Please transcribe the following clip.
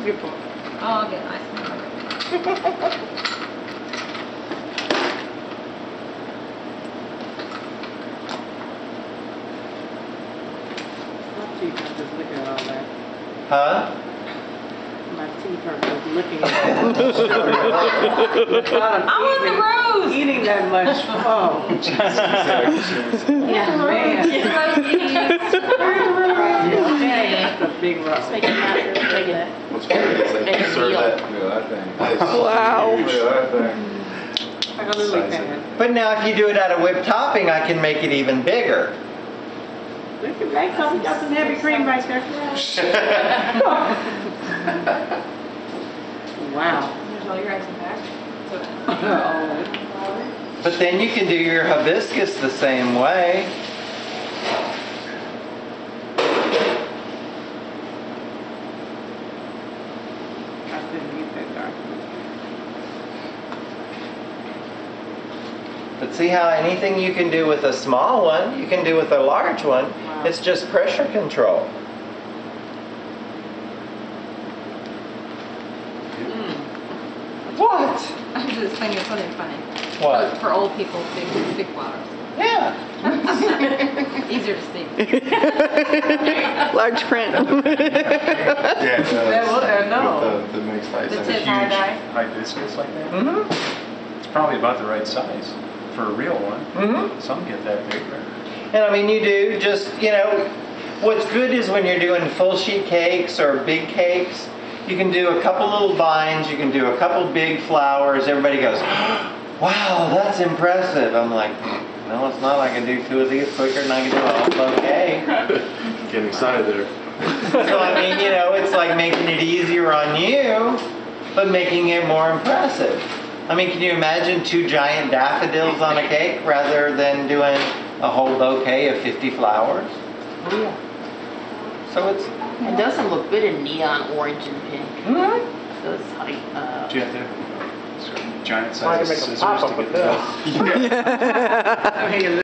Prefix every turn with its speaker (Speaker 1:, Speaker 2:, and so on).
Speaker 1: Move your fork.
Speaker 2: Oh, I'll get nice.
Speaker 3: My teeth are just looking at all that.
Speaker 4: Huh?
Speaker 3: My teeth are just looking at that.
Speaker 2: I want the rose.
Speaker 3: Eating that much. Oh.
Speaker 1: Yeah.
Speaker 3: Man.
Speaker 1: Okay.
Speaker 3: That's a big rock.
Speaker 1: Let's make it matter. Make it.
Speaker 5: What's funny is they
Speaker 1: Make
Speaker 5: can
Speaker 1: a
Speaker 5: serve
Speaker 1: meal.
Speaker 5: that. Look at that thing.
Speaker 6: Wow.
Speaker 5: Look at that thing.
Speaker 3: Like a lily
Speaker 5: Size of
Speaker 3: pad.
Speaker 5: it.
Speaker 4: But now if you do it out of whipped topping, I can make it even bigger.
Speaker 3: We can make some. We got some heavy cream right there. Wow.
Speaker 2: There's all your icing back.
Speaker 4: But then you can do your hibiscus the same way.
Speaker 3: I couldn't use that dark.
Speaker 4: But see how anything you can do with a small one, you can do with a large one.
Speaker 3: Wow.
Speaker 4: It's just pressure control. What?
Speaker 2: I'm just thinking of something funny.
Speaker 4: What?
Speaker 2: For old people, big flowers.
Speaker 4: Yeah.
Speaker 2: Easier to see.
Speaker 6: Large print.
Speaker 5: Yeah, it does.
Speaker 3: No.
Speaker 5: With the mixed ice.
Speaker 2: That's
Speaker 5: and
Speaker 2: it.
Speaker 5: a
Speaker 2: Tie
Speaker 5: huge-
Speaker 2: dye.
Speaker 7: Hibiscus like that?
Speaker 4: Mm-hmm.
Speaker 7: It's probably about the right size for a real one.
Speaker 4: Mm-hmm.
Speaker 7: Some get that bigger.
Speaker 4: And I mean, you do just, you know, what's good is when you're doing full sheet cakes or big cakes, you can do a couple little vines, you can do a couple big flowers. Everybody goes, wow, that's impressive. I'm like, no, it's not. I can do two of these quicker than I can do a whole bouquet.
Speaker 5: Getting excited there.
Speaker 4: So I mean, you know, it's like making it easier on you, but making it more impressive. I mean, can you imagine 2 giant daffodils on a cake rather than doing a whole bouquet of 50 flowers?
Speaker 1: Oh, yeah.
Speaker 4: So it's,
Speaker 1: It doesn't look good in neon orange and pink. Those like,
Speaker 7: Do you have to have giant
Speaker 6: Well, I can
Speaker 7: size
Speaker 6: make a
Speaker 7: scissors
Speaker 6: pop-up
Speaker 7: to
Speaker 6: with
Speaker 7: get
Speaker 6: this.
Speaker 7: the
Speaker 3: I mean,